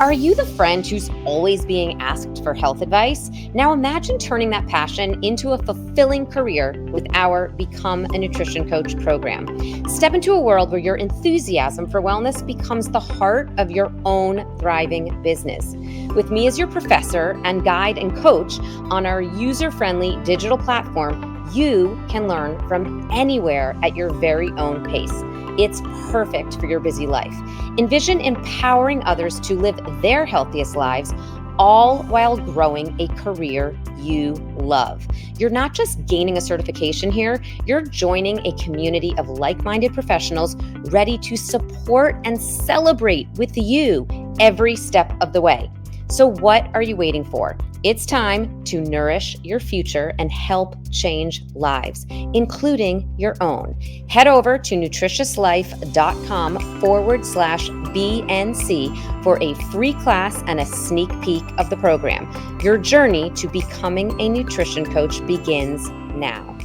Are you the friend who's always being asked for health advice? Now imagine turning that passion into a fulfilling career with our Become a Nutrition Coach program. Step into a world where your enthusiasm for wellness becomes the heart of your own thriving business. With me as your professor and guide and coach on our user-friendly digital platform, you can learn from anywhere at your very own pace. It's perfect for your busy life. Envision empowering others to live their healthiest lives, all while growing a career you love. You're not just gaining a certification here, you're joining a community of like-minded professionals ready to support and celebrate with you every step of the way. So what are you waiting for? It's time to nourish your future and help change lives, including your own. Head over to nutritiouslife.com/BNC for a free class and a sneak peek of the program. Your journey to becoming a nutrition coach begins now.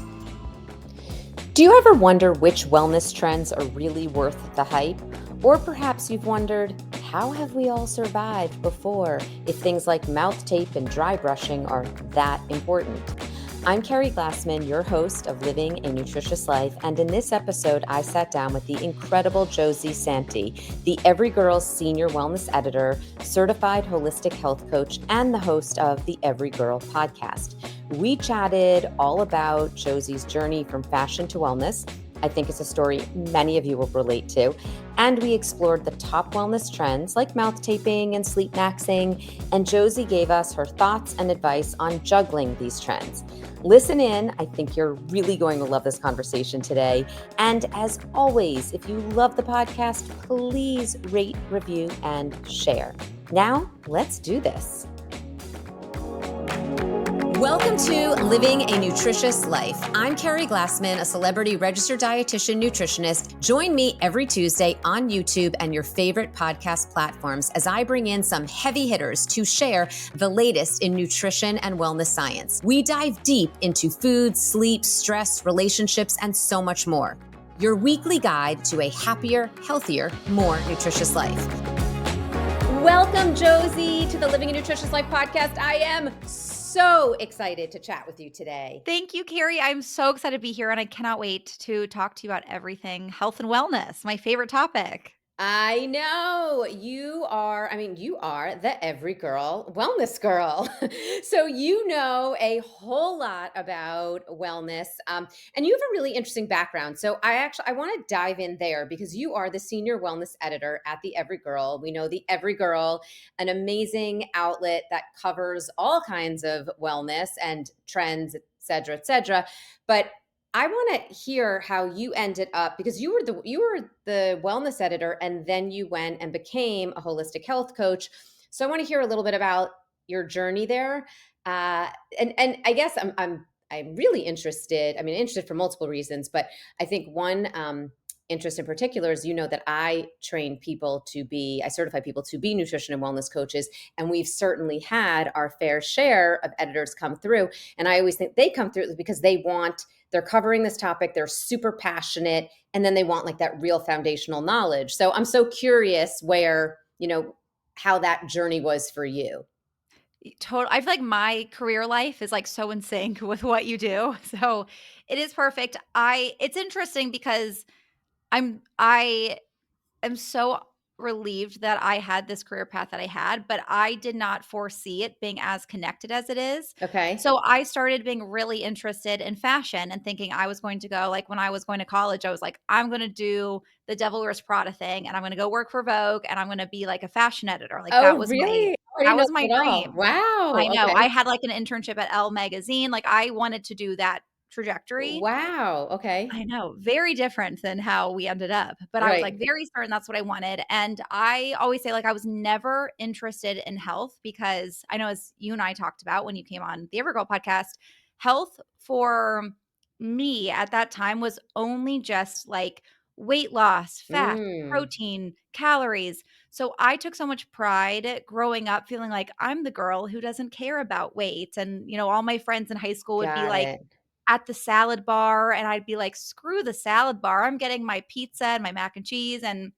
Do you ever wonder which wellness trends are really worth the hype? Or perhaps you've wondered, how have we all survived before if things like mouth tape and dry brushing are that important? I'm Keri Glassman, your host of Living a Nutritious Life, and in this episode, I sat down with the incredible Josie Santi, the Everygirl Senior Wellness Editor, certified holistic health coach, and the host of the Everygirl Podcast. We chatted all about Josie's journey from fashion to wellness. I think it's a story many of you will relate to. And we explored the top wellness trends like mouth taping and sleep maxing. And Josie gave us her thoughts and advice on juggling these trends. Listen in. I think you're really going to love this conversation today. And as always, if you love the podcast, please rate, review, and share. Now, let's do this. Welcome to Living a Nutritious Life. I'm Keri Glassman, a celebrity registered dietitian nutritionist. Join me every Tuesday on YouTube and your favorite podcast platforms as I bring in some heavy hitters to share the latest in nutrition and wellness science. We dive deep into food, sleep, stress, relationships, and so much more. Your weekly guide to a happier, healthier, more nutritious life. Welcome, Josie, to the Living a Nutritious Life podcast. I am so excited to chat with you today. Thank you, Keri. I'm so excited to be here, and I cannot wait to talk to you about everything health and wellness, my favorite topic. I know you are the Everygirl wellness girl. So you know a whole lot about wellness. And you have a really interesting background. So I want to dive in there because you are the senior wellness editor at the Everygirl. We know the Everygirl, an amazing outlet that covers all kinds of wellness and trends, et cetera, et cetera. But I want to hear how you ended up, because you were the wellness editor and then you went and became a holistic health coach. So I want to hear a little bit about your journey there. And I guess I'm really interested. Interested for multiple reasons, but I think one interest in particular is, that I certify people to be nutrition and wellness coaches. And we've certainly had our fair share of editors come through. And I always think they come through because they're covering this topic, they're super passionate, and then they want like that real foundational knowledge. So I'm so curious how that journey was for you. Total. I feel like my career life is like so in sync with what you do. So it is perfect. It's interesting because I am so relieved that I had this career path that I had, but I did not foresee it being as connected as it is. Okay. So I started being really interested in fashion and thinking I was going to go, like when I was going to college, I was like, I'm going to do the Devil Wears Prada thing and I'm going to go work for Vogue and I'm going to be like a fashion editor. Like Oh, really? I that didn't know was my that at all. dream. Wow. I know. Okay. I had like an internship at Elle magazine. Like I wanted to do that trajectory. Wow. Okay. I know, very different than how we ended up, but I was, Right. like, very certain that's what I wanted, and I always say, like, I was never interested in health because I know as you and I talked about when you came on the Everygirl podcast, health for me at that time was only just, like, weight loss, fat, Mm, protein, calories, so I took so much pride growing up feeling like I'm the girl who doesn't care about weight, and, all my friends in high school would be, got like, it. at the salad bar and I'd be like, "Screw the salad bar. I'm getting my pizza and my mac and cheese." And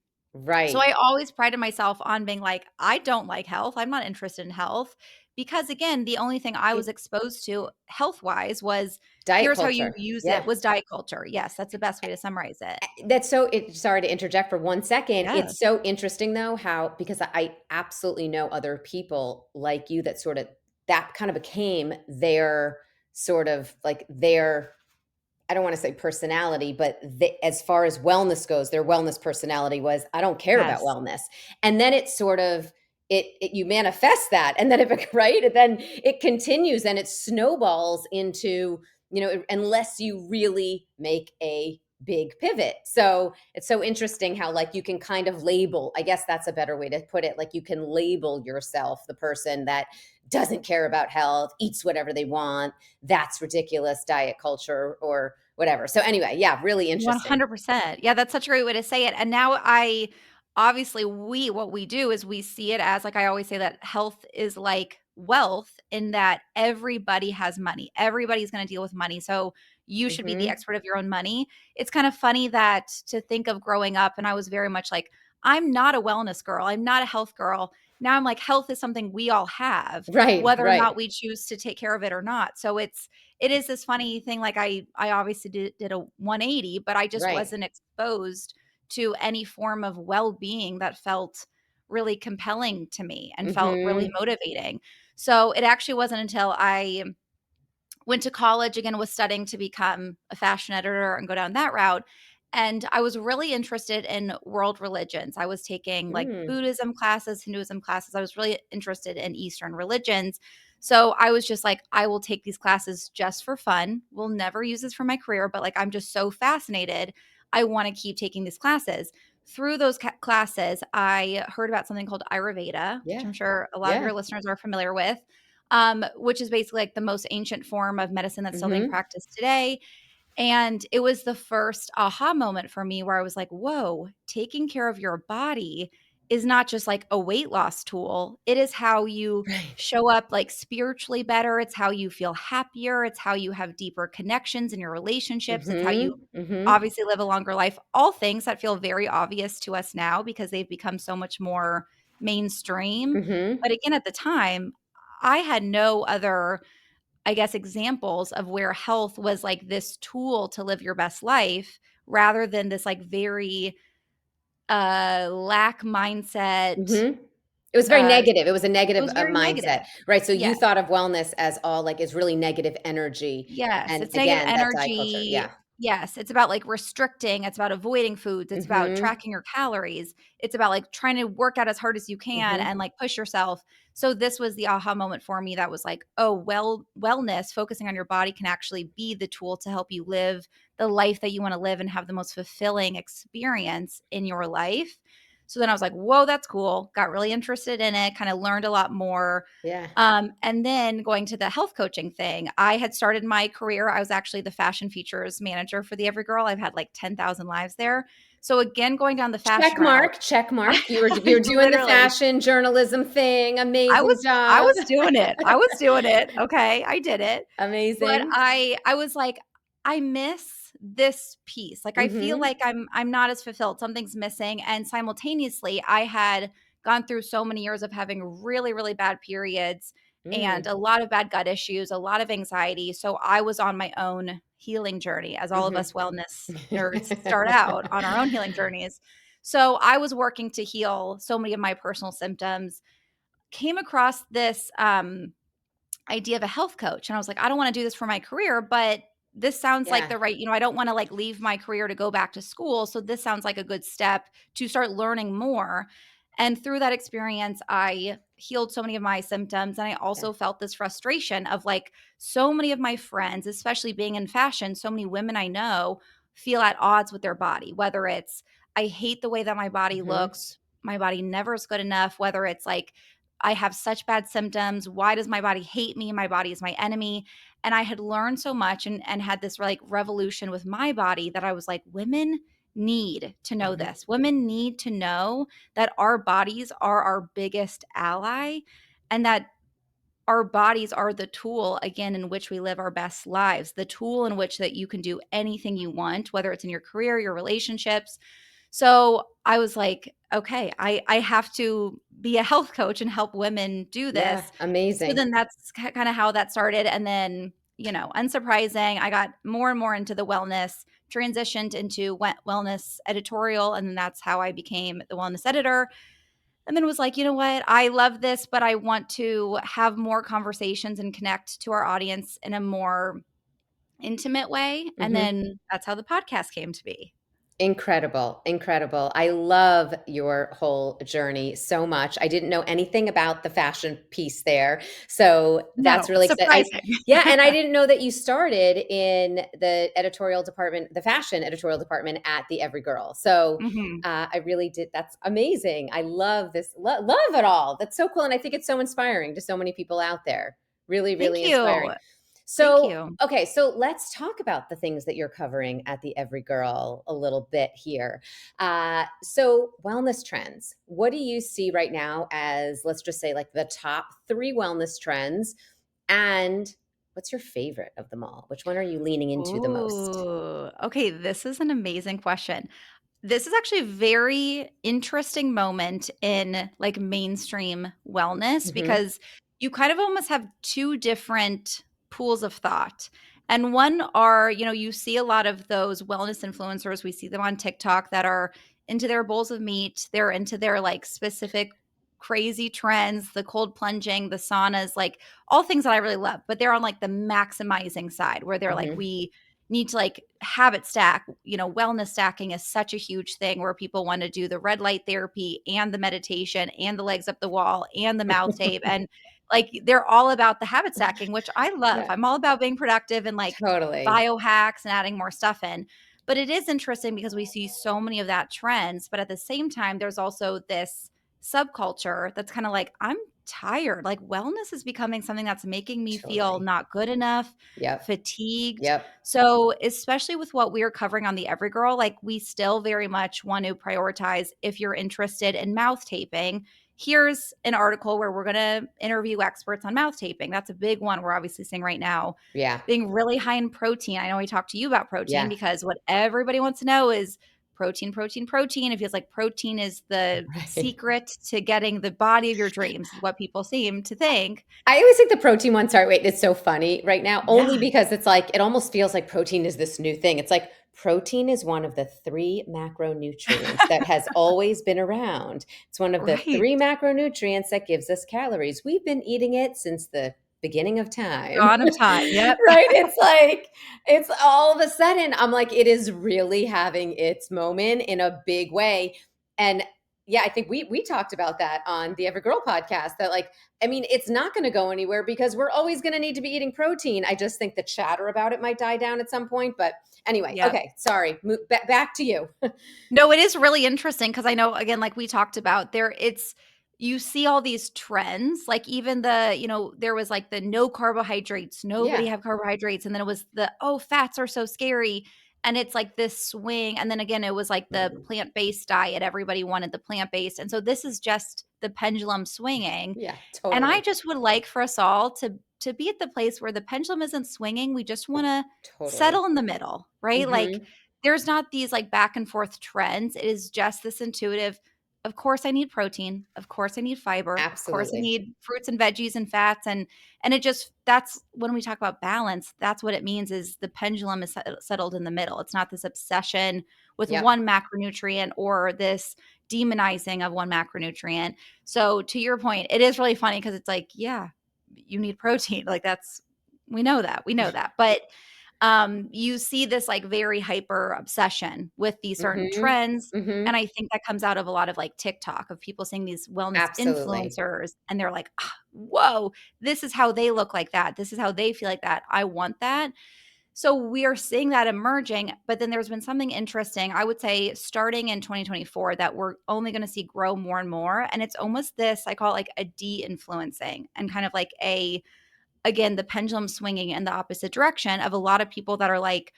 So Right. I always prided myself on being like, "I don't like health, I'm not interested in health," because again, the only thing I was It exposed to health-wise was, diet "Here's how you culture. use it," Yeah. was diet culture. Yes, that's the best way to summarize it. That's so sorry to interject for 1 second. Yeah. It's so interesting though how because I absolutely know other people like you that sort of that kind of became their sort of like their I don't wanna say personality, but as far as wellness goes, their wellness personality was, "I don't care about Yes. wellness." And then it's sort of you manifest that, and then it right? And then it continues and it snowballs into, unless you really make a big pivot. So, it's so interesting how, like, you can kind of label I guess that's a better way to put it, like, you can label yourself the person that doesn't care about health, eats whatever they want, that's ridiculous diet culture or whatever. So anyway, yeah, really interesting. 100%. Yeah, that's such a great way to say it, and now I obviously, what we do is we see it as like, I always say that health is like wealth in that everybody has money. Everybody's gonna deal with money, so you should be the Mhm. expert of your own money. It's kind of funny that to think of growing up, and I was very much like, "I'm not a wellness girl, I'm not a health girl." Now I'm like, health is something we all have, Right, whether or right, not we choose to take care of it or not. So it is this funny thing, like, I obviously did a 180, but I just right. wasn't exposed to any form of well-being that felt really compelling to me and felt really Mhm. motivating. So, it actually wasn't until I went to college again, was studying to become a fashion editor and go down that route, and I was really interested in world religions. I was taking, like, Mm. Buddhism classes, Hinduism classes. I was really interested in Eastern religions. So, I was just like, "I will take these classes just for fun. Will never use this for my career, but, like, I'm just so fascinated. I wanna keep taking these classes." Through those classes, I heard about something called Ayurveda, which Yeah, I'm sure a lot of yeah. your listeners are familiar with, which is basically like the most ancient form of medicine that's still being Mhm. practiced today. And it was the first aha moment for me where I was like, whoa, taking care of your body is not just like a weight loss tool. It is how you Right. show up like spiritually better. It's how you feel happier. It's how you have deeper connections in your relationships. It's how you Mhm, mhm, obviously live a longer life. All things that feel very obvious to us now because they've become so much more mainstream. mhm. But again, at the time, I had no other, I guess, examples of where health was like this tool to live your best life rather than this like very lack mindset. Mhm. It was very uh negative. It was a it negative, was very mindset, negative. right? So you Yes. thought of wellness as all like, is really negative energy, Yes, and it's negative again, that diet culture, energy. yeah. Yes, it's about, like, restricting, it's about avoiding foods, it's about Mhm, tracking your calories, it's about, like, trying to work out as hard as you can mhm, and, like, push yourself. So this was the aha moment for me that was like, "Oh, wellness, focusing on your body can actually be the tool to help you live the life that you wanna live and have the most fulfilling experience in your life." So then I was like, "Whoa, that's cool." Got really interested in it, kinda learned a lot more. yeah. And then going to the health coaching thing, I had started my career. I was actually the fashion features manager for the Everygirl. I've had like 10,000 lives there. So again, going down the fashion Check route, mark, check mark. You're doing the literally, fashion journalism thing, amazing I job. was doing it. I was doing it. Okay, I did it. But Amazing. I was like, I miss this piece. Like I feel Mhm, like I'm not as fulfilled. Something's missing. And simultaneously, I had gone through so many years of having really, really bad periods and mm, a lot of bad gut issues, a lot of anxiety. So I was on my own healing journey, as all of mhm. us wellness nerds start out on our own healing journeys. So I was working to heal so many of my personal symptoms, came across this idea of a health coach. And I was like, I don't want to do this for my career, but this sounds like Yeah, the right, I don't want to like leave my career to go back to school. So this sounds like a good step to start learning more. And through that experience, I healed so many of my symptoms. And I yeah. also felt this frustration of like so many of my friends, especially being in fashion, so many women I know feel at odds with their body, whether it's, I hate the way that my body Mhm, looks, my body never is good enough, whether it's like, I have such bad symptoms. Why does my body hate me? My body is my enemy. And I had learned so much and had this like revolution with my body that I was like, women need to know mhm, this. Women need to know that our bodies are our biggest ally and that our bodies are the tool again in which we live our best lives, the tool in which that you can do anything you want, whether it's in your career, your relationships. So I was like, okay, I have to be a health coach and help women do Yeah, this. So amazing. then that's kind of how that started. And then, unsurprising, I got more and more into the wellness, transitioned into wellness editorial. And then that's how I became the wellness editor. And then was like, you know what? I love this, but I want to have more conversations and connect to our audience in a more intimate way. And Mhm. then that's how the podcast came to be. Incredible, incredible. I love your whole journey so much. I didn't know anything about the fashion piece there. So that's No, really exciting. surprising. Yeah, and I didn't know that you started in the editorial department, the fashion editorial department at the Every Girl. So Mhm. I really did. That's amazing. I love this. Love it all. That's so cool. And I think it's so inspiring to so many people out there. Really, Thank really you. inspiring. Thank So, you. okay, so let's talk about the things that you're covering at the Every Girl a little bit here. So, wellness trends. What do you see right now as, let's just say, like the top three wellness trends? And what's your favorite of them all? Which one are you leaning into the most? Ooh, okay, this is an amazing question. This is actually a very interesting moment in, like, mainstream wellness Hmm. because you kind of almost have 2 different pools of thought. And one are, you see a lot of those wellness influencers, we see them on TikTok that are into their bowls of meat, they're into their, like, specific crazy trends, the cold plunging, the saunas, like, all things that I really love, but they're on, like, the maximizing side where they're like, Hmm. "We need to like habit stack. Wellness stacking is such a huge thing where people want to do the red light therapy and the meditation and the legs up the wall and the mouth tape. And like they're all about the habit stacking, which I love. Yeah, I'm all about being productive and like totally. biohacks and adding more stuff in. But it is interesting because we see so many of that trends. But at the same time, there's also this subculture that's kind of like, I'm tired. Like wellness is becoming something that's making me feel Totally. not good enough, Yep. fatigued. Yep. So, especially with what we're covering on the Everygirl, like we still very much want to prioritize if you're interested in mouth taping. Here's an article where we're going to interview experts on mouth taping. That's a big one we're obviously seeing right now. Yeah. Being really high in protein. I know we talked to you about protein Yeah. because what everybody wants to know is protein, protein, protein. It feels like protein is the Right. secret to getting the body of your dreams, is what people seem to think. I always think the protein one, sorry, wait, it's so funny right now, Yeah, only because it's like, it almost feels like protein is this new thing. It's like protein is one of the three macronutrients that has always been around. It's one of the right. three macronutrients that gives us calories. We've been eating it since the beginning of time. Dawn of time. Yep. Right? It's like, it's all of a sudden, I'm like, it is really having its moment in a big way. And yeah, I think we talked about that on the Everygirl podcast that like, I mean, it's not going to go anywhere because we're always going to need to be eating protein. I just think the chatter about it might die down at some point. But anyway, Yep. okay, sorry. Back to you. No, it is really interesting because I know, again, like we talked about, you see all these trends, like even there was like the no carbohydrates, nobody Yeah. have carbohydrates. And then it was the, oh, fats are so scary. And it's like this swing. And then again, it was like the plant based diet. Everybody wanted the plant based. And so this is just the pendulum swinging. Yeah, And I totally. just would like for us all to be at the place where the pendulum isn't swinging. We just want to Totally. settle in the middle, right? Like Hmm. there's not these like back and forth trends. It is just this intuitive, of course I need protein, of course I need fiber, of course I Absolutely. need fruits and veggies and fats and it just that's when we talk about balance, that's what it means is the pendulum is settled in the middle. It's not this obsession with Yep. one macronutrient or this demonizing of one macronutrient. So to your point, it is really funny because it's like, yeah, you need protein. Like that's we know that. We know that. But you see this like very hyper obsession with these certain Hmm. trends. Hmm. And I think that comes out of a lot of like TikTok of people seeing these wellness Absolutely. influencers and they're like, "Ah, whoa, this is how they look like that. This is how they feel like that. I want that." So we are seeing that emerging, but then there's been something interesting, I would say, starting in 2024 that we're only going to see grow more and more. And it's almost this, I call it like a de influencing and kind of like again, the pendulum swinging in the opposite direction of a lot of people that are like,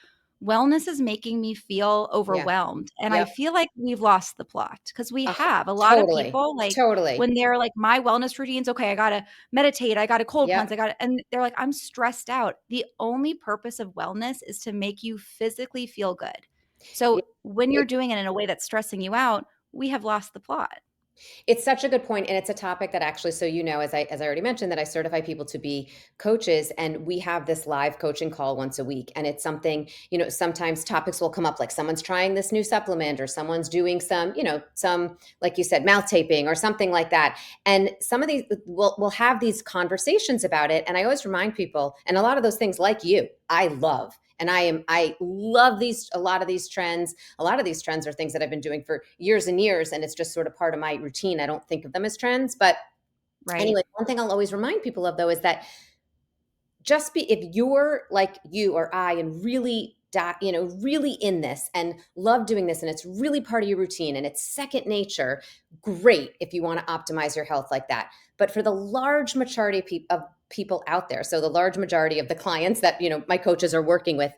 wellness is making me feel Yeah. overwhelmed. And I Yep. feel like we've lost the plot because we have a lot of Totally. people like Totally. when they're like, my wellness routines, okay, I got to meditate, I got to cold Yep. cleanse, and they're like, I'm stressed out. The only purpose of wellness is to make you physically feel good. So It when you're it doing it in a way that's stressing you out, we have lost the plot. It's such a good point, and it's a topic that actually, so as I already mentioned, that I certify people to be coaches, and we have this live coaching call once a week, and it's something, sometimes topics will come up, like someone's trying this new supplement, or someone's doing some, like you said, mouth taping or something like that, and some of these we'll have these conversations about it, and I always remind people, and a lot of those things, like you, I love. And I love a lot of these trends. A lot of these trends are things that I've been doing for years and years, and it's just sort of part of my routine. I don't think of them as trends. But Right. anyway, one thing I'll always remind people of, though, is that just be if you're like you or I and really really in this and love doing this, and it's really part of your routine and it's second nature, great if you want to optimize your health like that. But for the large majority of people out there, so the large majority of the clients that my coaches are working with,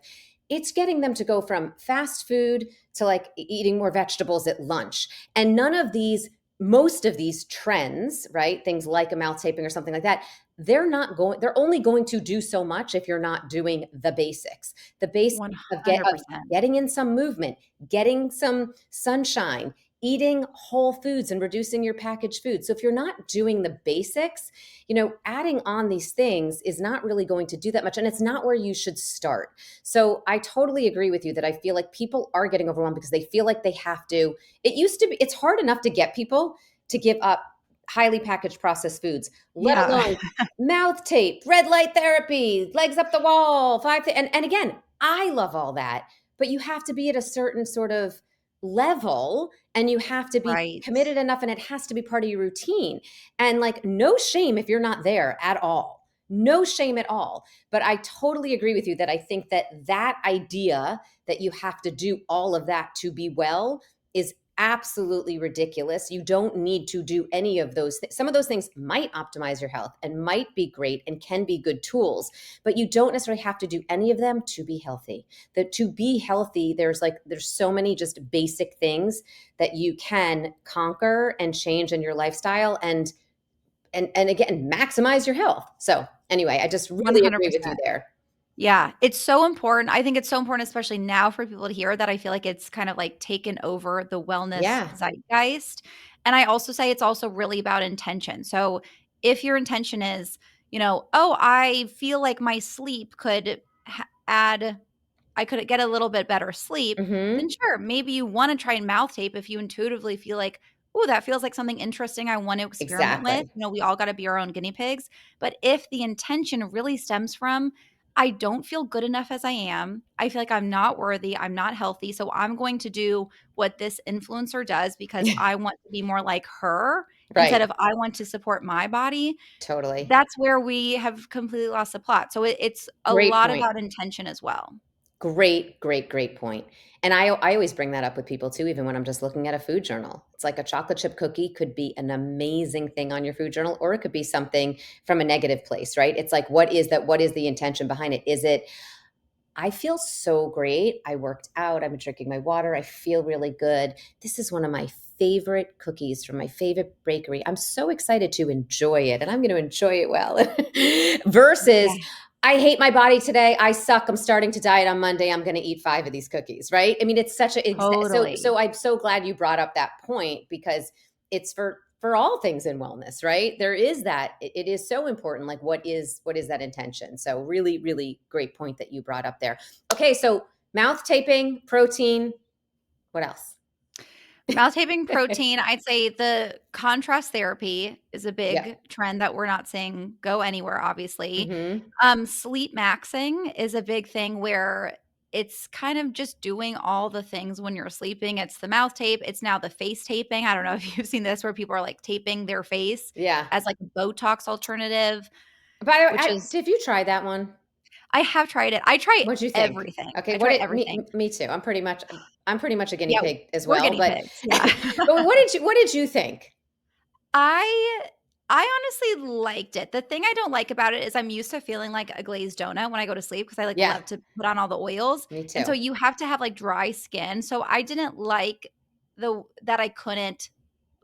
it's getting them to go from fast food to like eating more vegetables at lunch. And none of these most of these trends, right? Things like a mouth taping or something like that, they're only going to do so much if you're not doing the basics. The basics of 100%. getting in some movement, getting some sunshine, eating whole foods and reducing your packaged food. So if you're not doing the basics, adding on these things is not really going to do that much, and it's not where you should start. So I totally agree with you that I feel like people are getting overwhelmed because they feel like they have to. It used to be, it's hard enough to get people to give up highly packaged processed foods, let Yeah. alone mouth tape, red light therapy, legs up the wall, and again, I love all that, but you have to be at a certain sort of level, and you have to be Right. committed enough, and it has to be part of your routine. And like, no shame if you're not there at all. No shame at all. But I totally agree with you that I think that idea that you have to do all of that to be well is absolutely ridiculous. You don't need to do any of those some of those things might optimize your health and might be great and can be good tools, but you don't necessarily have to do any of them to be healthy. That to be healthy, there's so many just basic things that you can conquer and change in your lifestyle, and again, maximize your health. So anyway, I just really agree with you 100%. there. Yeah, it's so important. I think it's so important, especially now for people to hear that. I feel like it's kind of like taken over the wellness Yeah. zeitgeist. And I also say it's also really about intention. So if your intention is, oh, I feel like my sleep could add I could get a little bit better sleep, then Mhm. sure, maybe you wanna try and mouth tape if you intuitively feel like, "Ooh, that feels like something interesting I want to experiment with." Exactly. We all gotta be our own guinea pigs. But if the intention really stems from, "I don't feel good enough as I am. I feel like I'm not worthy, I'm not healthy, so I'm going to do what this influencer does because I want to be more like her instead Right. of I want to support my body." Totally. That's where we have completely lost the plot. So it's a Great lot point. about intention as well. Great, great, great point. And I always bring that up with people too, even when I'm just looking at a food journal. It's like a chocolate chip cookie could be an amazing thing on your food journal, or it could be something from a negative place, right? It's like, what is that? What is the intention behind it? Is it, I feel so great. I worked out. I've been drinking my water. I feel really good. This is one of my favorite cookies from my favorite bakery. I'm so excited to enjoy it, and I'm going to enjoy it well. Yeah, Versus, I hate my body today. I suck. I'm starting to diet on Monday. I'm going to eat 5 of these cookies, right? I mean, it's such a so totally. I'm so glad you brought up that point, because it's for all things in wellness, right? There is that it is so important, like what is that intention. So really, really great point that you brought up there. Okay, so mouth taping, protein, what else? Mouth taping, protein, I'd say the contrast therapy is a big Yep. trend that we're not seeing go anywhere, obviously. Mhm. Sleep maxing is a big thing where it's kind of just doing all the things when you're sleeping. It's the mouth tape, it's now the face taping. I don't know if you've seen this where people are, like, taping their face Yeah. as, like, a Botox alternative, By the way, which is have you tried that one? I have tried it. I try What'd you think? everything. Okay, I what try did everything. me too. I'm pretty much a guinea Yeah, pig as we're well, guinea but pigs, yeah. but what did you think? I I honestly liked it. The thing I don't like about it is I'm used to feeling like a glazed donut when I go to sleep because I, like, Yeah, love to put on all the oils, me and so too. you have to have, like, dry skin, so I didn't like the that I couldn't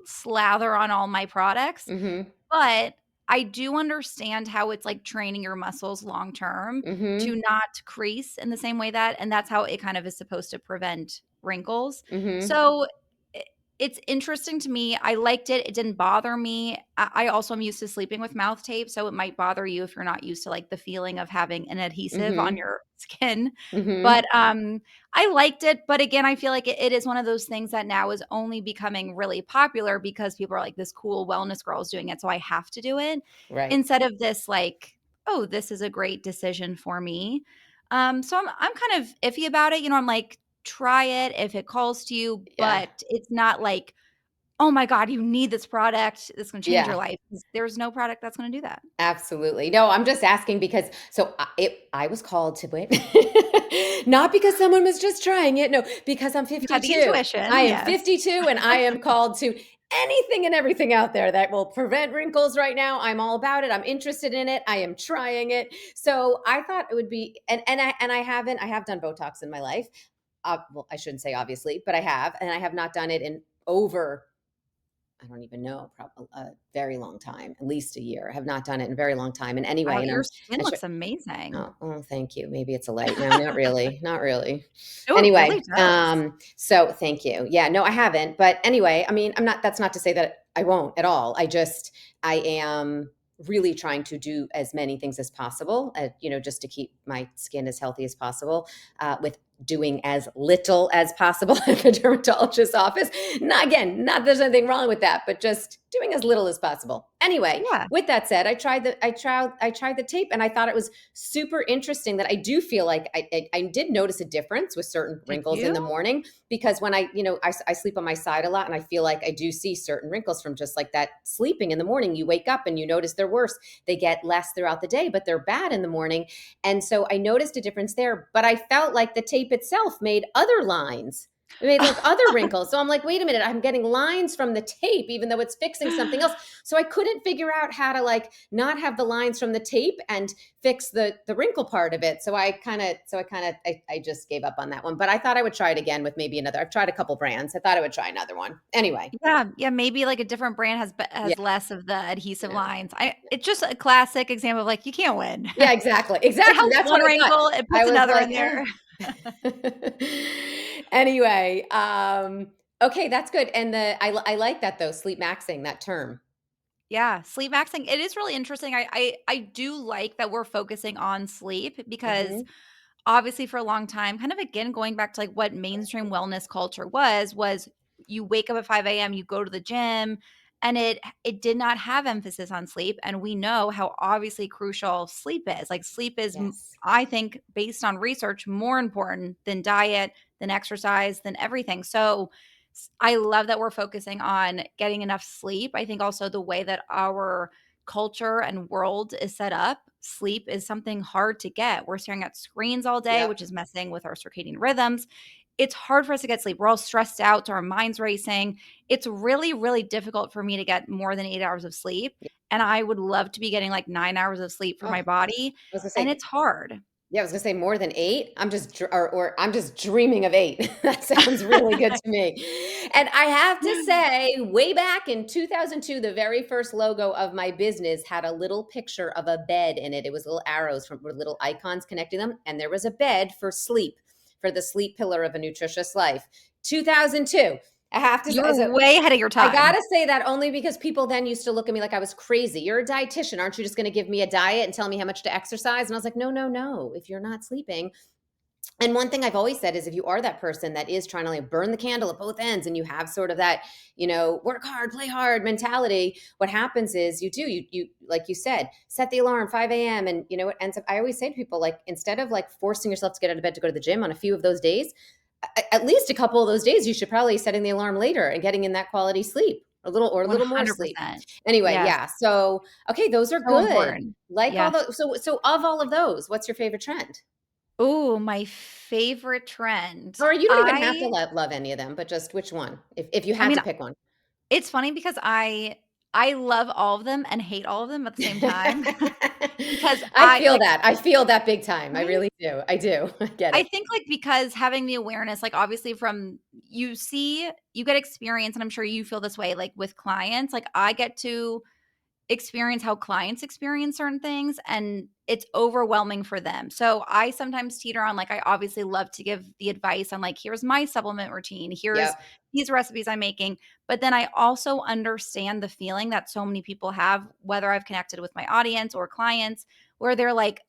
slather on all my products, Mhm. but I do understand how it's like training your muscles long term to Mhm. not crease in the same way and that's how it kind of is supposed to prevent wrinkles. Mhm. So I it's interesting to me. I liked it. It didn't bother me. I also am used to sleeping with mouth tape, so it might bother you if you're not used to like the feeling of having an adhesive on Mhm. your skin. Mhm. But I liked it, but again, I feel like it is one of those things that now is only becoming really popular because people are like, "This cool wellness girl is doing it, so I have to do it," Right. instead of this like, "Oh, this is a great decision for me." So I'm kind of iffy about it, I'm like, "Try it if it calls to you," Yeah. but it's not like, "Oh my god, you need this product. It's gonna change your Yeah. life." 'Cause there's no product that's gonna do that. Absolutely. No, I'm just asking because I was called to it. Not because someone was just trying it. No, because I'm You had the 52. I intuition, am yes. 52 and I am called to anything and everything out there that will prevent wrinkles right now. I'm all about it. I'm interested in it. I am trying it. So I thought it would be I have done Botox in my life. Well, I shouldn't say obviously, but I have, and I have not done it in over I don't even know, probably a very long time, at least a year. I have not done it in a very long time. And Wow, anyway, your skin and looks amazing. oh, thank you. Maybe it's a light. No, not really. Not really. Oh, it really Anyway, does. so thank you. Yeah, no, I haven't. But anyway, I mean, that's not to say that I won't at all. I am really trying to do as many things as possible, just to keep my skin as healthy as possible, with doing as little as possible at the dermatologist's office. Not again, not that there's anything wrong with that, but just doing as little as possible. Anyway, Yeah, with that said, I tried the tape and I thought it was super interesting that I do feel like I did notice a difference with certain did wrinkles in you? the morning because when I sleep on my side a lot and I feel like I do see certain wrinkles from just like that sleeping in the morning. You wake up and you notice they're worse. They get less throughout the day, but they're bad in the morning. And so I noticed a difference there, but I felt like the tape itself made other lines. It made like other wrinkles. So I'm like, wait a minute, I'm getting lines from the tape, even though it's fixing something else. So I couldn't figure out how to like not have the lines from the tape and fix the wrinkle part of it. I just gave up on that one. But I thought I would try it again with maybe another. I've tried a couple brands. I thought I would try another one. Anyway. Yeah, maybe like a different brand Yeah. has less of the adhesive Yeah. lines. It's just a classic example of like, you can't win. Yeah, exactly. It Exactly. helps That's what one I thought. wrinkle, it I puts was another like, in there. Anyway, okay, that's good. And I like that though, sleep maxing, that term. Yeah, sleep maxing, it is really interesting. I do like that we're focusing on sleep because Mhm. obviously for a long time, kind of again going back to like what mainstream wellness culture was you wake up at 5 a.m., you go to the gym, and it did not have emphasis on sleep. And we know how obviously crucial sleep is. Like sleep is, Yes. I think, based on research, more important than diet, than exercise, than everything. So I love that we're focusing on getting enough sleep. I think also the way that our culture and world is set up, sleep is something hard to get. We're staring at screens all day, Yep. which is messing with our circadian rhythms. It's hard for us to get sleep. We're all stressed out, our minds racing. It's really, really difficult for me to get more than 8 hours of sleep. Yeah. And I would love to be getting like 9 hours of sleep for Oh, my body. I was gonna And say it's hard. Yeah, I was gonna say more than 8. I'm just or I'm just dreaming of 8. That sounds really good to me. And I have to say, way back in 2002, the very first logo of my business had a little picture of a bed in it. It was little arrows from with little icons connecting them, and there was a bed for sleep, for the sleep pillar of a nutritious life. 2002. I have to You're as a way ahead of your I time. gotta say that only because people then used to look at me like I was crazy. You're a dietitian. Aren't you just gonna give me a diet and tell me how much to exercise? And I was like, no, no, no. If you're not sleeping. And one thing I've always said is if you are that person that is trying to like burn the candle at both ends and you have sort of that, work hard, play hard mentality, what happens is you like you said, set the alarm 5 a.m. And it ends up, I always say to people, like, instead of like forcing yourself to get out of bed to go to the gym on a few of those days, at least a couple of those days, you should probably setting the alarm later and getting in that quality sleep, a little more sleep. 100%. Anyway, Yes. yeah. So, okay, those are So good. important. Like all Yes. those. So of all of those, what's your favorite trend? Ooh, my favorite trend. Or you don't even have to love any of them, but just which one, if you I had mean, to pick one. it's funny because I love all of them and hate all of them at the same time because I feel that. I feel that big time. I right? really do. I do. I get I it. think, like, because having the awareness, like, obviously from you get experience, and I'm sure you feel this way, like, with clients, like, I get to experience how clients experience certain things, and it's overwhelming for them. So I sometimes teeter on, like, I obviously love to give the advice on, like, here's my supplement routine, here's Yep. these recipes I'm making. But then I also understand the feeling that so many people have, whether I've connected with my audience or clients, where they're like,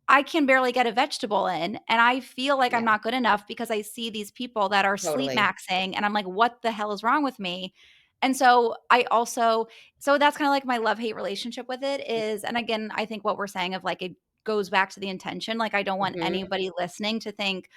I can barely get a vegetable in, and I feel like I'm Yeah. not good enough because I see these people that are sleep Totally. maxing, and I'm like, what the hell is wrong with me? And so I also so that's kinda like my love-hate relationship with it is, and again, I think what we're saying of, like, it goes back to the intention, like, I don't want Mhm. anybody listening to think,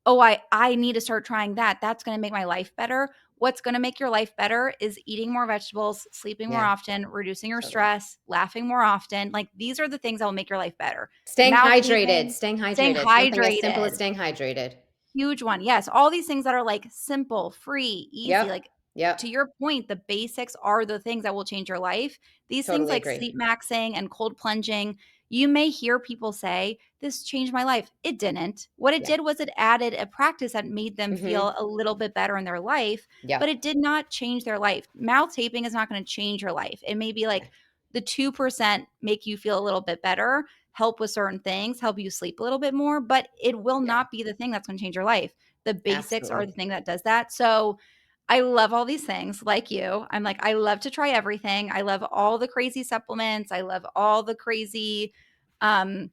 "Oh, I need to start trying that. That's gonna make my life better." What's gonna make your life better is eating more vegetables, sleeping more Yeah. often, reducing your Totally. stress, laughing more often. Like, these are the things that will make your life better. Staying Mouth hydrated, taping, staying staying hydrated. Something as simple as hydrated. staying hydrated. Huge one, yes, all these things that are, like, simple, free, easy, Yep. like, to Yep. your point, the basics are the things that will change your life. These things Totally like agree. sleep maxing and cold plunging, you may hear people say, "This changed my life." It didn't. What it Yeah. did was it added a practice that made them feel Mhm. a little bit better in their life, but Yep. it did not change their life. Mouth taping is not gonna change your life. It may be, Yeah. like, the 2% make you feel a little bit better, help with certain things, help you sleep a little bit more, but it will Yeah. not be the thing that's gonna change your life. The basics are Absolutely. the thing that does that. So, I love all these things like you. I'm like, I love to try everything. I love all the crazy supplements. I love all the crazy, um,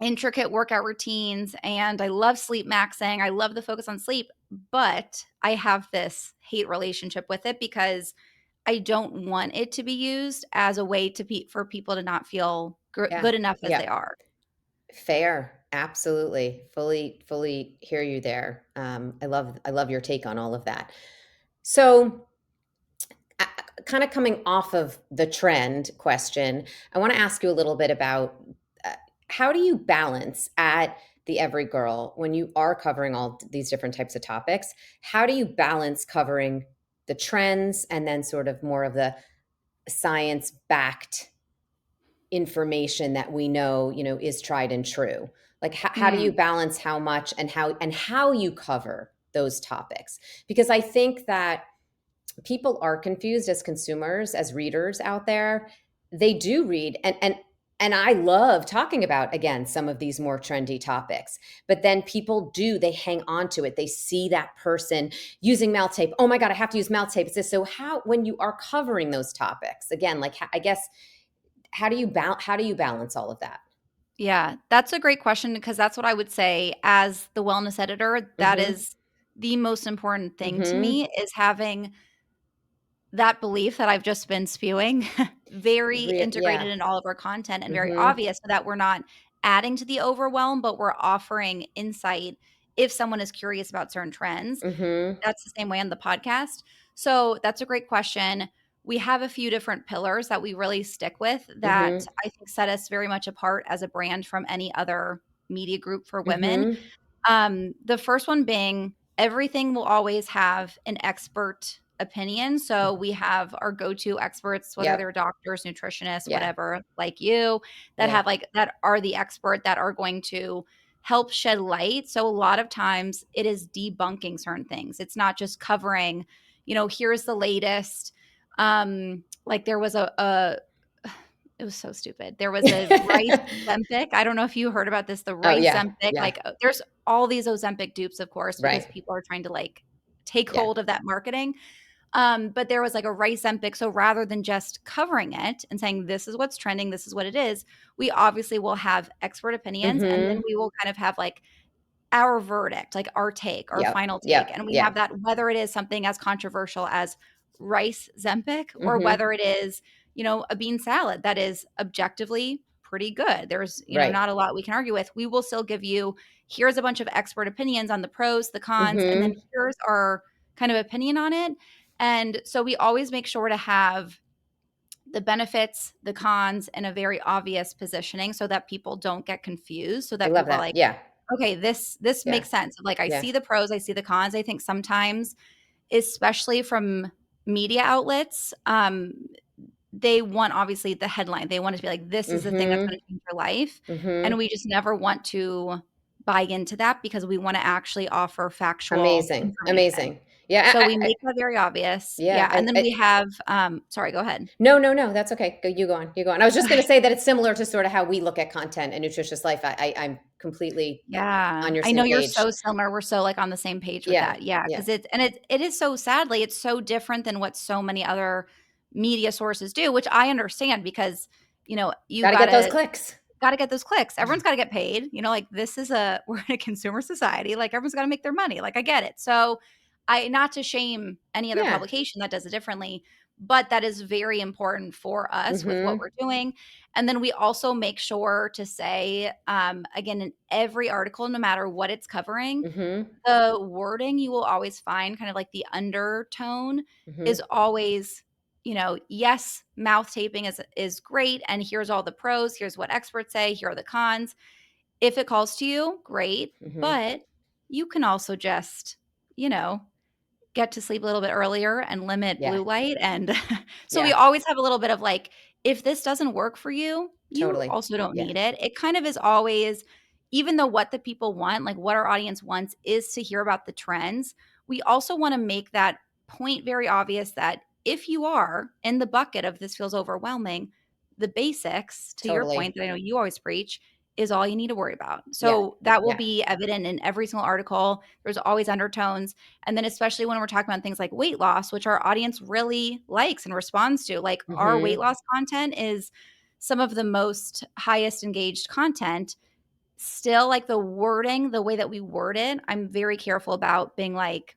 intricate workout routines, and I love sleep maxing. I love the focus on sleep, but I have this hate relationship with it because I don't want it to be used as a way to for people to not feel Yeah. good enough as Yeah. they are. Fair. Absolutely. Fully hear you there. I love your take on all of that. So, kind of coming off of the trend question, I want to ask you a little bit about uh, how do you balance at the Every Girl when you are covering all these different types of topics? How do you balance covering the trends and then sort of more of the science backed information that we know, is tried and true? Like how do you Mm, balance how much and how you cover those topics? Because I think that people are confused as consumers, as readers out there. They do read and I love talking about again some of these more trendy topics. But then people do they hang on to it. They see that person using mouth tape. Oh my god, I have to use mouth tape. It's this. So how when you are covering those topics, again, like I guess how do you balance all of that? yeah, that's a great question because that's what I would say as the wellness editor, that Mhm. is the most important thing to Mhm. me is having that belief that I've just been spewing very integrated Yeah. in all of our content and very Mhm. obvious so that we're not adding to the overwhelm, but we're offering insight if someone is curious about certain trends. Mhm. That's the same way on the podcast. So that's a great question. We have a few different pillars that we really stick with that Mhm. I think set us very much apart as a brand from any other media group for women. Mhm. The first one being everything will always have an expert opinion. So we have our go-to experts, whether they're Yep. doctors, nutritionists, Yeah. whatever, like you, that Yeah. have like that are the expert that are going to help shed light. So a lot of times it is debunking certain things. It's not just covering, here's the latest. Like there was a it was so stupid. There was a rice Ozempic. I don't know if you heard about this, the Oh, rice yeah. Ozempic, Yeah. like, there's all these Ozempic dupes, of course, because Right. people are trying to, like, take Yeah. hold of that marketing. But there was, like, a rice Ozempic, so rather than just covering it and saying, "This is what's trending, this is what it is," we obviously will have expert opinions, and then Mhm. we will kind of have, like, our verdict, like our take, our Yep. final take, Yep. and we have Yeah. that whether it is something as controversial as rice Zempic or Mhm. whether it is, a bean salad that is objectively pretty good. There's, Right. not a lot we can argue with. We will still give you here's a bunch of expert opinions on the pros, the cons, and then Mhm. here's our kind of opinion on it. And so we always make sure to have the benefits, the cons, and a very obvious positioning so that people don't get confused, so I that love people are that. like, Yeah. okay, this Yeah. makes sense. Like, I Yeah. see the pros, I see the cons. I think sometimes, especially from media outlets, they want obviously the headline. They want it to be like, "This is the thing that's gonna Mhm. change your life," and Mhm. we just never want to buy into that because we wanna actually offer factual Amazing. information. Amazing. Yeah, So we make that very obvious. yeah, Yeah, and then we have, sorry, go ahead. no, no, no, that's okay. Go, you go on, you go on. I was just gonna say that it's similar to sort of how we look at content and Nutritious Life. I'm completely Yeah, on your I know same you're page. so similar, we're so, like, on the same page with Yeah, that, yeah, yeah. because it is so sadly, it's so different than what so many other media sources do, which I understand because, you Gotta get those clicks. gotta get those clicks. Everyone's gotta get paid, like, this is a we're in a consumer society, like, everyone's gotta make their money, like, I get it. So, I not to shame any other Yeah. publication that does it differently, but that is very important for us with what Mhm, we're doing, and then we also make sure to say, again, in every article, no matter what it's covering, mhm, the wording you will always find, kind of like the undertone mhm. is always, yes, mouth taping is great, and here's all the pros, here's what experts say, here are the cons. If it calls to you, great, Mhm. but you can also just, you know, get to sleep a little bit earlier and limit Yeah, blue light, and so we yeah, always have a little bit of, like, if this doesn't work for you, you totally. also don't Yeah. need it. It kind of is always even though what the people want, like, what our audience wants is to hear about the trends, we also wanna make that point very obvious that if you are in the bucket of this feels overwhelming, the basics, to your Totally. point that I know you always preach, is all you need to worry about. Yeah, So that will yeah. be evident in every single article. There's always undertones. And then especially when we're talking about things like weight loss, which our audience really likes and responds to, like our weight Mhm. loss content is some of the most highest engaged content. Still, like the wording, the way that we word it, I'm very careful about being like,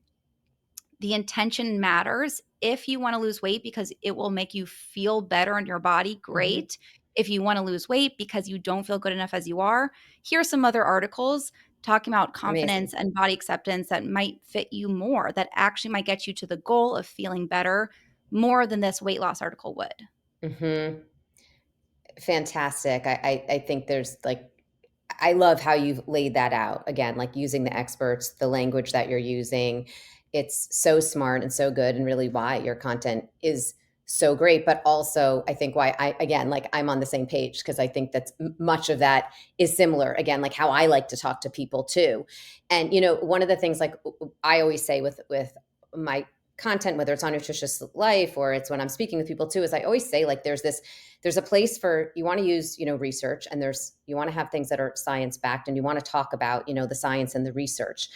the intention matters. If you wanna lose weight because it will make you feel better in your body, Mhm. great. If you wanna lose weight because you don't feel good enough as you are, here's some other articles talking about Amazing. confidence and body acceptance that might fit you more, that actually might get you to the goal of feeling better more than this weight loss article would. Mhm. Fantastic. I think there's, like, I love how you've laid that out. Again, like, using the experts, the language that you're using. It's so smart and so good and really why your content is so great, but also I think why I again, like, I'm on the same page because I think that's much of that is similar, again, like how I like to talk to people too. And, one of the things, like, I always say with my content, whether it's on Nutritious Life or it's when I'm speaking with people too, is I always say, like, there's a place for, you want to use, research, and you want to have things that are science backed, and you want to talk about, the science and the research.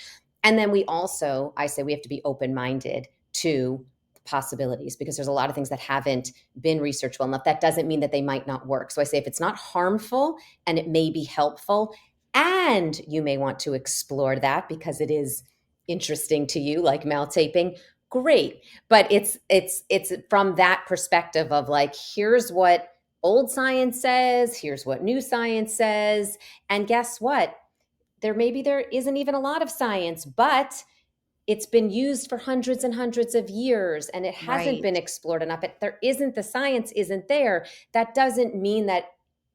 And then I say we have to be open minded to possibilities, because there's a lot of things that haven't been researched well enough. That doesn't mean that they might not work. So I say, if it's not harmful and it may be helpful, and you may want to explore that because it is interesting to you, like mouth taping, great. But it's from that perspective of, like, here's what old science says, here's what new science says, and guess what? There isn't even a lot of science, but it's been used for hundreds and hundreds of years, and it hasn't Right. been explored enough. There isn't, the science isn't there. That doesn't mean that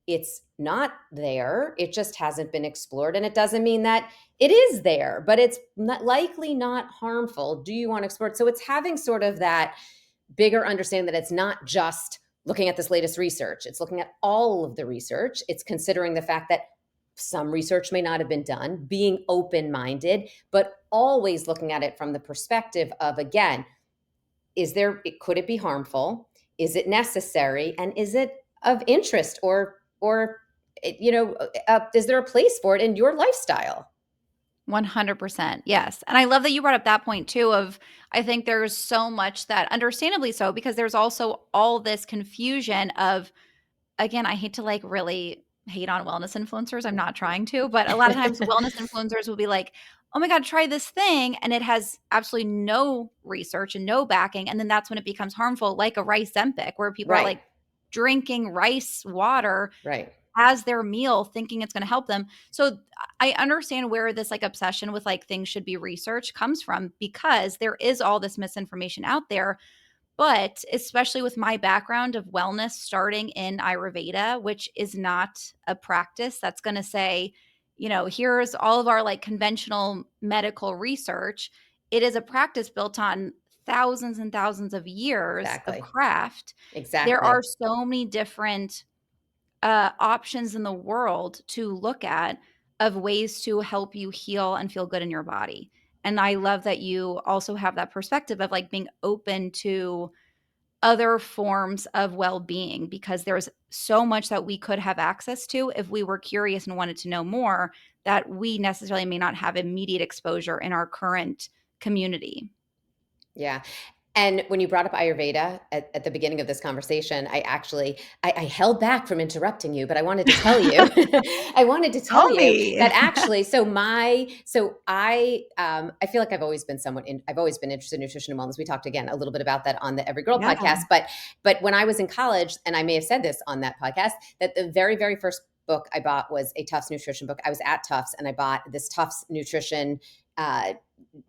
it's not there. It just hasn't been explored. And it doesn't mean that it is there, but it's not, likely not harmful. Do you want to explore it? So it's having sort of that bigger understanding that it's not just looking at this latest research. It's looking at all of the research. It's considering the fact that some research may not have been done, being open minded, but always looking at it from the perspective of, again, could it be harmful? Is it necessary? And is it of interest, or is there a place for it in your lifestyle? 100%. Yes. And I love that you brought up that point too of I think there's so much that understandably so because there's also all this confusion of again, I hate to like really hate on wellness influencers. I'm not trying to, but a lot of times wellness influencers will be like, "Oh my god, try this thing," and it has absolutely no research and no backing, and then that's when it becomes harmful like a rice Zempic where people are Right, like drinking rice water right. as their meal thinking it's gonna help them. So I understand where this like obsession with like things should be researched comes from because there is all this misinformation out there. But especially with my background of wellness starting in Ayurveda, which is not a practice that's gonna say, here's all of our like conventional medical research. It is a practice built on thousands and thousands of years of Exactly. craft. There are Exactly. so many different options in the world to look at of ways to help you heal and feel good in your body. And I love that you also have that perspective of like being open to other forms of well-being, because there's so much that we could have access to if we were curious and wanted to know more, that we necessarily may not have immediate exposure in our current community. Yeah. And when you brought up Ayurveda at the beginning of this conversation, I held back from interrupting you, but I wanted to tell you, I wanted to tell Tell you me. that actually, I feel like I've always been interested in nutrition and wellness. We talked again a little bit about that on the Everygirl Yeah. podcast, but when I was in college, and I may have said this on that podcast, that the very, very first book I bought was a Tufts nutrition book. I was at Tufts and I bought this Tufts nutrition,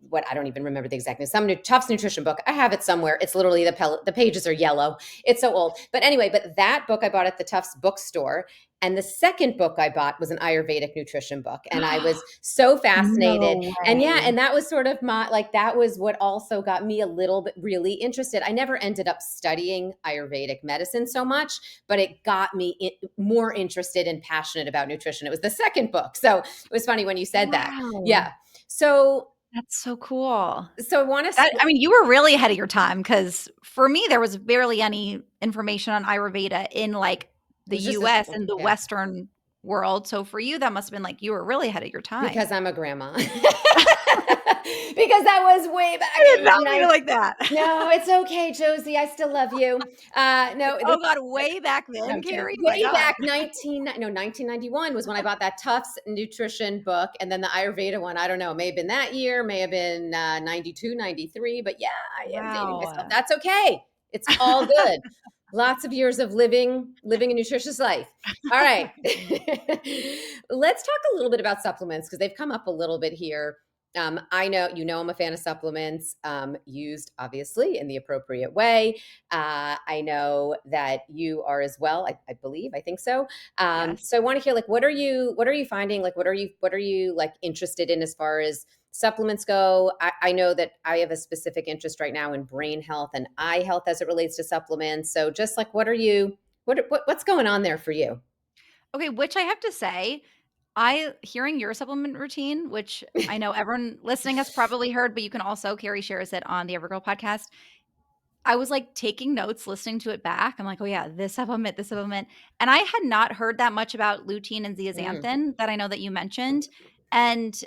what I don't even remember the exact name. Tufts nutrition book. I have it somewhere. It's literally the pages are yellow. It's so old. But anyway, but that book I bought at the Tufts bookstore. And the second book I bought was an Ayurvedic nutrition book. And I was so fascinated. No And yeah, way. and that was sort of that was what also got me a little bit really interested. I never ended up studying Ayurvedic medicine so much, but it got me more interested and passionate about nutrition. It was the second book. So it was funny when you said that. Wow. Yeah. So That's so cool. I want to. That I mean, you were really ahead of your time, because for me, there was barely any information on Ayurveda in, like, It the was just US and the yeah, Western world, so for you, that must have been, like, you were really ahead of your time. because I'm a grandma. Because that was way back I did in not mean it like that. no, it's okay, Josie. I still love you. No, Oh god, way back no, then, I'm kidding. Keri? My Way god. back 1991 was when I bought that Tufts nutrition book, and then the Ayurveda one. I don't know, may have been that year, may have been 92, 93. But yeah, I am dating myself. Wow. That's okay. It's all good. Lots of years of living a nutritious life. All right. Let's talk a little bit about supplements, because they've come up a little bit here. I know I'm a fan of supplements, used obviously in the appropriate way. I know that you are as well. I believe, I think so. Yes. So I want to hear, like, what are you finding? Like, what are you like interested in as far as supplements go? I know that I have a specific interest right now in brain health and eye health as it relates to supplements. So just like, what's going on there for you? Okay, which I have to say, hearing your supplement routine, which I know everyone listening has probably heard, but you can also Keri shares it on the Evergirl podcast. I was, like, taking notes, listening to it back. I'm like, "Oh, yeah, this supplement." And I had not heard that much about lutein and Mm, zeaxanthin that I know that you mentioned, and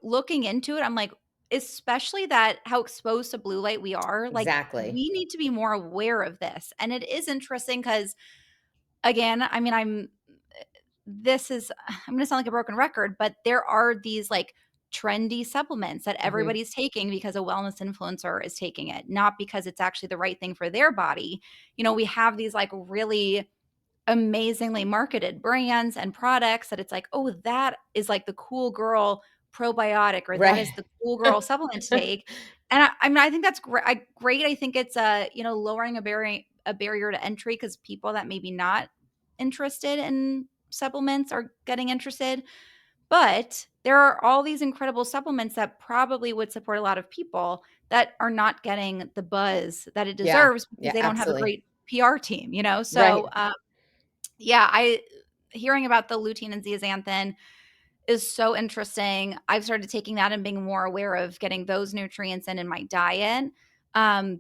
looking into it, I'm like, especially that how exposed to blue light we are, like, exactly. we need to be more aware of this, and it is interesting because, again, I mean, this is I'm gonna sound like a broken record, but there are these, like, trendy supplements that Hmm. everybody's taking because a wellness influencer is taking it, not because it's actually the right thing for their body. We have these, like, really amazingly marketed brands and products that it's like, "Oh, that is, like, the cool girl probiotic," or "That is Right. the cool girl supplement to take." And I mean, I think that's great. I think it's, lowering a barrier to entry, because people that maybe not interested in supplements are getting interested. But there are all these incredible supplements that probably would support a lot of people that are not getting the buzz that it Yeah. deserves because Yeah, they don't have a absolutely. great PR team, you know? Right. So, yeah, I hearing about the lutein and zeaxanthin is so interesting. I've started taking that and being more aware of getting those nutrients in my diet,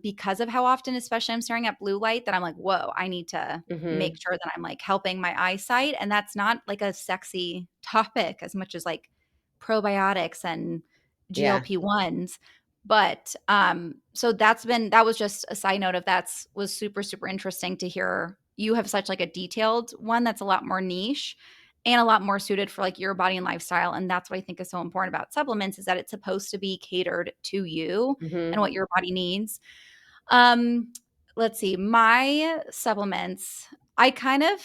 because of how often, especially I'm staring at blue light, that I'm like, "Whoa, I need to make Hmm. sure that I'm, like, helping my eyesight," and that's not, like, a sexy topic as much as, like, probiotics and Yeah. GLP-1s. But, so that was just a side note of was super, super interesting to hear you have such, like, a detailed one that's a lot more niche and a lot more suited for, like, your body and lifestyle, and that's what I think is so important about supplements, is that it's supposed to be catered to you and Hmm. what your body needs. Um, let's see, my supplements, I kind of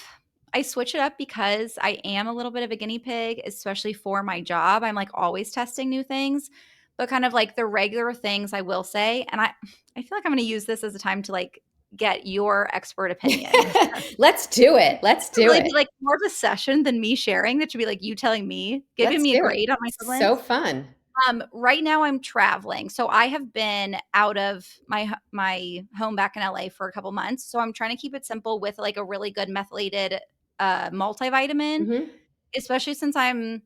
I switch it up because I am a little bit of a guinea pig, especially for my job. I'm, like, always testing new things, but kind of, like, the regular things I will say, and I feel like I'm gonna use this as a time to, like, get your expert opinion. Let's do it. Let's Should do really it. be, like, more of a session than me sharing. That should be, like, you telling me, giving Let's me a do it. grade on my So supplements. fun. Right now I'm traveling, so I have been out of my home back in LA for a couple months, so I'm trying to keep it simple with, like, a really good methylated, multivitamin, Hmm. especially since I'm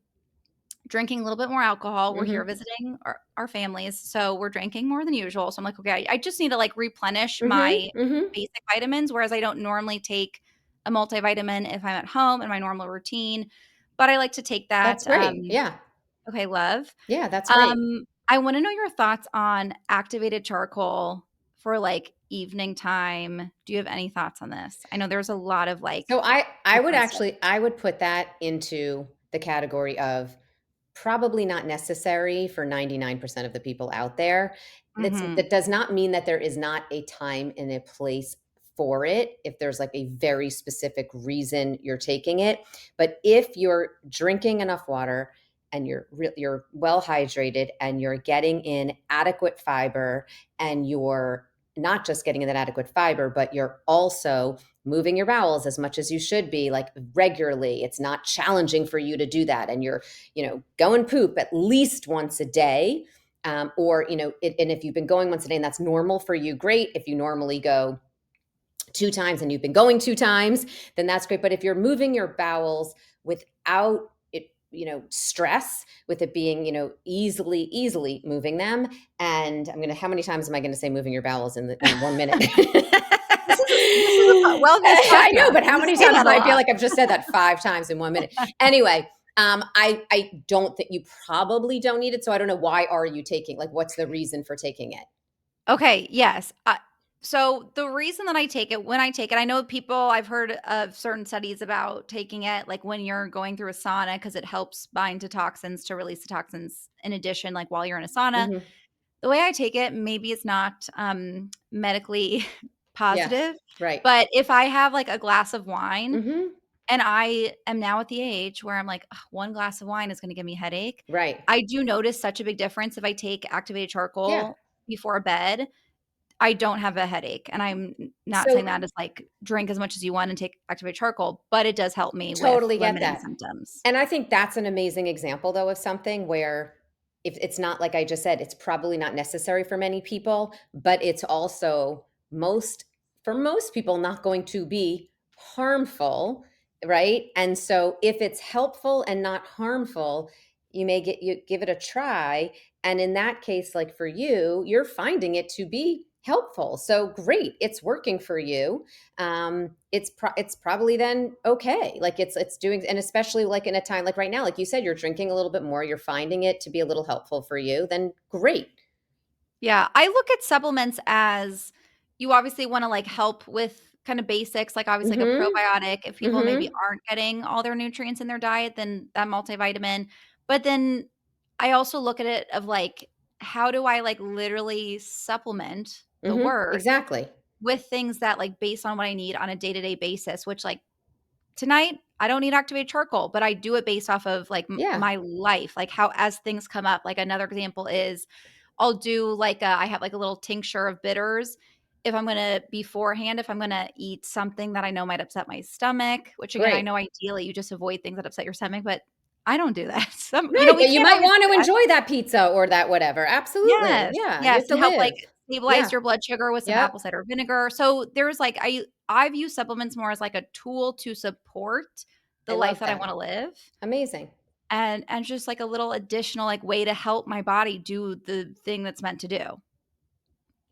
drinking a little bit more alcohol. We're here Mhm. visiting our families, so we're drinking more than usual. So I'm like, okay, I just need to like replenish Mhm. my Mhm. basic vitamins, whereas I don't normally take a multivitamin if I'm at home in my normal routine. But I like to take That's that. great. Yeah. Okay, love. Yeah, that's great. I want to know your thoughts on activated charcoal for like evening time. Do you have any thoughts on this? I know there's a lot of So like I would different stuff. actually I would put that into the category of probably not necessary for 99% of the people out there. Mhm. That does not mean that there is not a time and a place for it if there's like a very specific reason you're taking it. But if you're drinking enough water and you're well hydrated and you're getting in adequate fiber and you're not just getting in that adequate fiber, but you're also moving your bowels as much as you should be, like regularly. It's not challenging for you to do that. And you're, go and poop at least once a day. Or, and if you've been going once a day and that's normal for you, great. If you normally go 2 times and you've been going 2 times, then that's great. But if you're moving your bowels without it, stress, with it being, easily moving them. And how many times am I going to say moving your bowels in 1 minute? This is a wellness I know, podcast. but how We many say times that do a I feel lot. like I've just said that 5 times in 1 minute? Anyway, I don't think you probably don't need it. So I don't know, why are you taking, like, what's the reason for taking it? Okay, yes. So the reason that I take it, when I take it, I know people, I've heard of certain studies about taking it like when you're going through a sauna because it helps bind to toxins to release the toxins in addition, like while you're in a sauna. Hmm. The way I take it, maybe it's not medically Yeah. positive, Right. but if I have like a glass of wine Hmm. and I am now at the age where I'm like, "Ugh, one glass of wine is going to give me a headache." Right. I do notice such a big difference if I take activated Yeah. charcoal before bed. I don't have a headache, and I'm not saying So that as, like, drink as much as you want and take activated charcoal, but it does help me with totally get limiting that. symptoms. And I think that's an amazing example, though, of something where, if it's not, like I just said, it's probably not necessary for many people, but it's also for most people, not going to be harmful, right? And so if it's helpful and not harmful, you give it a try. And in that case, like for you, you're finding it to be helpful. So great, it's working for you. It's probably then okay. Like it's doing, and especially like in a time like right now, like you said, you're drinking a little bit more, you're finding it to be a little helpful for you, then great. Yeah, I look at supplements as you obviously wanna, like, help with kinda basics, like, obviously, like a Mhm. probiotic. If people maybe Mhm. aren't getting all their nutrients in their diet, then that multivitamin. But then I also look at it of, like, how do I, like, literally supplement the Mhm. word Exactly. with things that, like, based on what I need on a day-to-day basis, which, like, tonight, I don't need activated charcoal, but I do it based off of, like, Yeah. my life, like, how as things come up. Like, another example is I'll do, like, I have, like, a little tincture of bitters. If I'm gonna beforehand, if I'm gonna eat something that I know might upset my stomach, which, again, I Great. know ideally you just avoid things that upset your stomach, but I don't do that. Right, We but you can't might always want do to that. enjoy that pizza or that whatever. Absolutely. Yes, Yeah, you yes, have to and help, like, live. stabilize Yeah. your blood sugar with some Yep. apple cider vinegar. So, there's, like I view supplements more as, like, a tool to support I the life love that I that. wanna live, Amazing. and just, like, a little additional, like, way to help my body do the thing that's meant to do.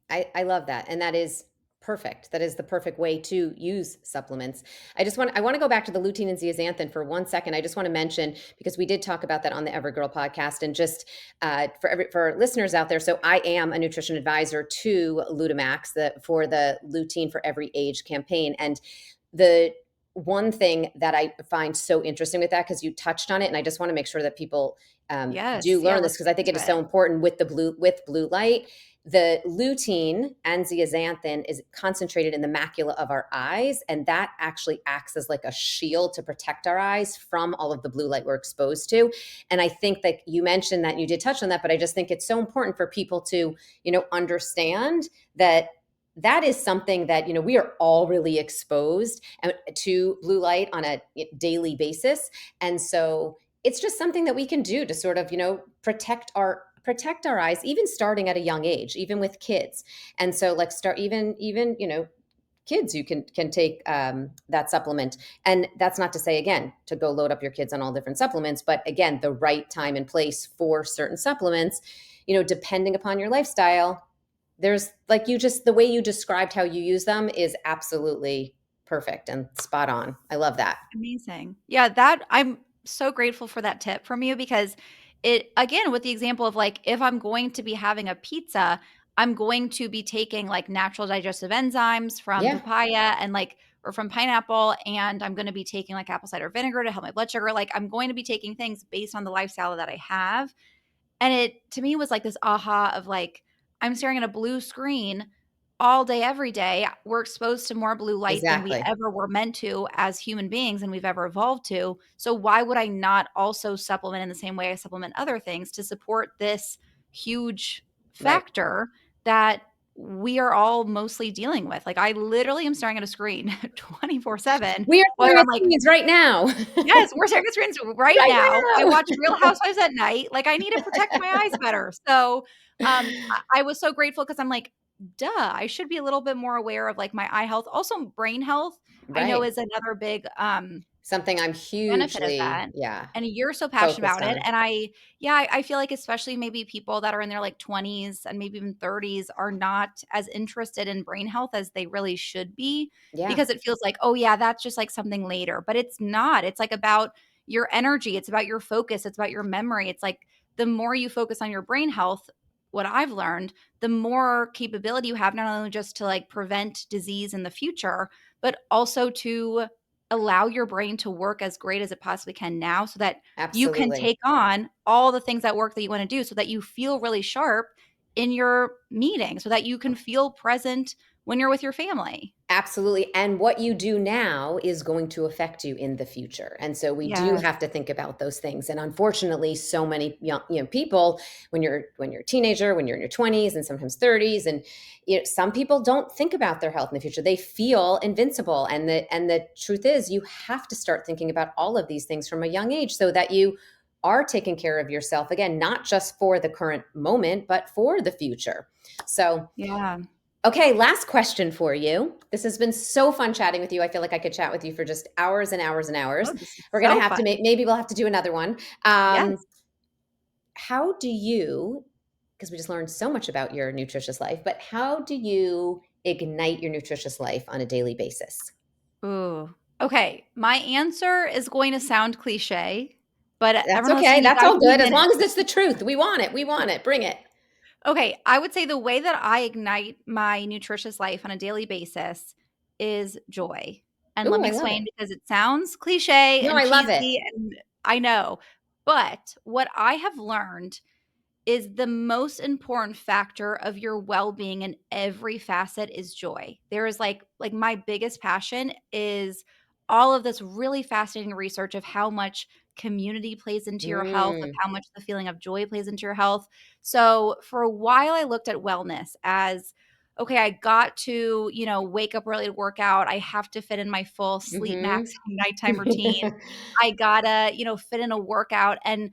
I love that, and that is perfect. That is the perfect way to use supplements. I want to go back to the lutein and zeaxanthin for 1 second. I just want to mention, because we did talk about that on the Everygirl podcast, and just for listeners out there. So I am a nutrition advisor to Lutamax, for the Lutein for Every Age campaign, and the one thing that I find so interesting with that, because you touched on it, and I just want to make sure that people do Yes, yeah, learn this, let's because get I think it into is so it. important with blue light. The lutein and zeaxanthin is concentrated in the macula of our eyes, and that actually acts as like a shield to protect our eyes from all of the blue light we're exposed to. And I think that you mentioned that, and you did touch on that, but I just think it's so important for people to, understand that that is something that, we are all really exposed to blue light on a daily basis. And so it's just something that we can do to sort of, protect our eyes, even starting at a young age, even with kids. And so, like, start even, kids you can take that supplement. And that's not to say, again, to go load up your kids on all different supplements, but again, the right time and place for certain supplements, depending upon your lifestyle. There's like, the way you described how you use them is absolutely perfect and spot on. I love that. Amazing. Yeah, that I'm so grateful for that tip from you because it again with the example of like if I'm going to be having a pizza, I'm going to be taking like natural digestive enzymes from Yeah, papaya and like or from pineapple and I'm going to be taking like apple cider vinegar to help my blood sugar. Like I'm going to be taking things based on the lifestyle that I have. And it to me was like this aha of like, I'm staring at a blue screen all day, every day. We're exposed to more blue light than we exactly. ever were meant to as human beings and we've ever evolved to. So why would I not also supplement in the same way I supplement other things to support this huge Right. factor that we are all mostly dealing with? Like I literally am staring at a screen 24/7, We are whether staring I'm at like screens right now. yes, we're sharing screens right Right now. I now. watch Real Housewives at night, like, I need to protect my eyes better. So, I was so grateful because 'cause I'm like, "Duh, I should be a little bit more aware of, like, my eye health." Also, brain health, I know Right. is another big, Something I'm benefit of hugely, that, yeah, and you're so passionate focused about it, on. and I feel like especially maybe people that are in their, like, 20s and maybe even 30s are not as interested in brain health as they really should be, Yeah, because it feels like, "Oh, yeah, that's just, like, something later," but it's not, it's, like, about your energy, it's about your focus, it's about your memory, it's like, the more you focus on your brain health, what I've learned, the more capability you have not only just to, like, prevent disease in the future, but also to allow your brain to work as great as it possibly can now so that you can absolutely. take on all the things at work that you want to do so that you feel really sharp in your meeting so that you can feel present when you're with your family. Absolutely, and what you do now is going to affect you in the future, and so we do Yes. have to think about those things, and unfortunately, so many young people, when you're a teenager, when you're in your 20s and sometimes 30s, and, some people don't think about their health in the future. They feel invincible, and the truth is you have to start thinking about all of these things from a young age so that you are taking care of yourself, again, not just for the current moment, but for the future. So, Yeah. okay, last question for you. This has been so fun chatting with you. I feel like I could chat with you for just hours and hours and hours. Oh, this is We're gonna so have to fun. maybe we'll have to do another one. Um, Yes. how do you, because we just learned so much about your nutritious life, but how do you ignite your nutritious life on a daily basis? Ooh. Okay. My answer is going to sound cliche, but That's everyone okay. listening, you That's guys all give me a good. As minute. long as it's the truth. We want it. We want it. Bring it. Okay, I would say the way that I ignite my nutritious life on a daily basis is joy. And let Ooh, me I love explain it. because it sounds cliche No, and I love it. cheesy and I know. But what I have learned is the most important factor of your well-being in every facet is joy. There is like my biggest passion is all of this really fascinating research of how much community plays into your health, of Mm, how much the feeling of joy plays into your health. So for a while I looked at wellness as okay, I got to, wake up early to work out. I have to fit in my full sleep max mm-hmm. nighttime routine. I gotta, fit in a workout and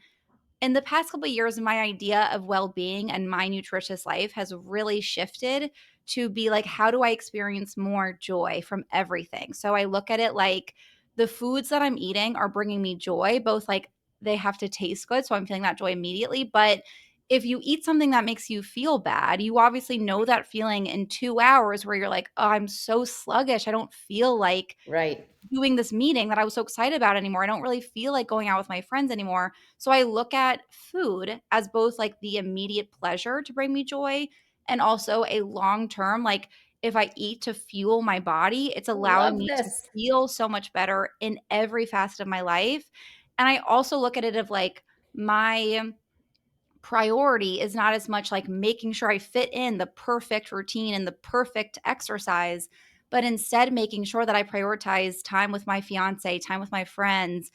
in the past couple of years, my idea of well-being and my nutritious life has really shifted to be like, how do I experience more joy from everything? So I look at it like the foods that I'm eating are bringing me joy, both like they have to taste good. So I'm feeling that joy immediately. But if you eat something that makes you feel bad, you obviously know that feeling in 2 hours where you're like, oh, I'm so sluggish. I don't feel like Right. doing this meeting that I was so excited about anymore. I don't really feel like going out with my friends anymore. So I look at food as both like the immediate pleasure to bring me joy and also a long term, like if I eat to fuel my body, it's allowing Love me to this. feel so much better in every facet of my life. And I also look at it of like my priority is not as much like making sure I fit in the perfect routine and the perfect exercise, but instead making sure that I prioritize time with my fiance, time with my friends,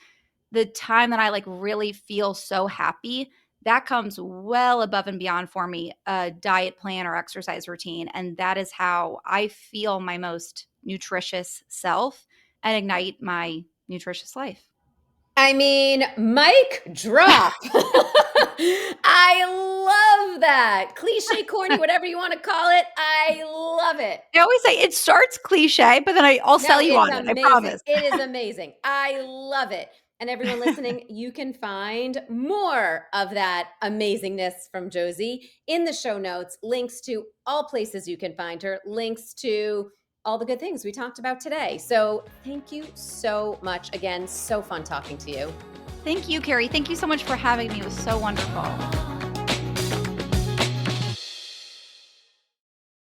the time that I like really feel so happy. That comes well above and beyond for me a diet plan or exercise routine. And that is how I feel my most nutritious self and ignite my nutritious life. I mean, mic drop. I love that. Cliche, corny, whatever you want to call it. I love it. I always say it starts cliche, but then I'll No, sell you it's on it, I amazing. promise. It is amazing. I love it. And everyone listening, you can find more of that amazingness from Josie in the show notes, links to all places you can find her, links to all the good things we talked about today. So thank you so much. Again, so fun talking to you. Thank you, Keri. Thank you so much for having me. It was so wonderful.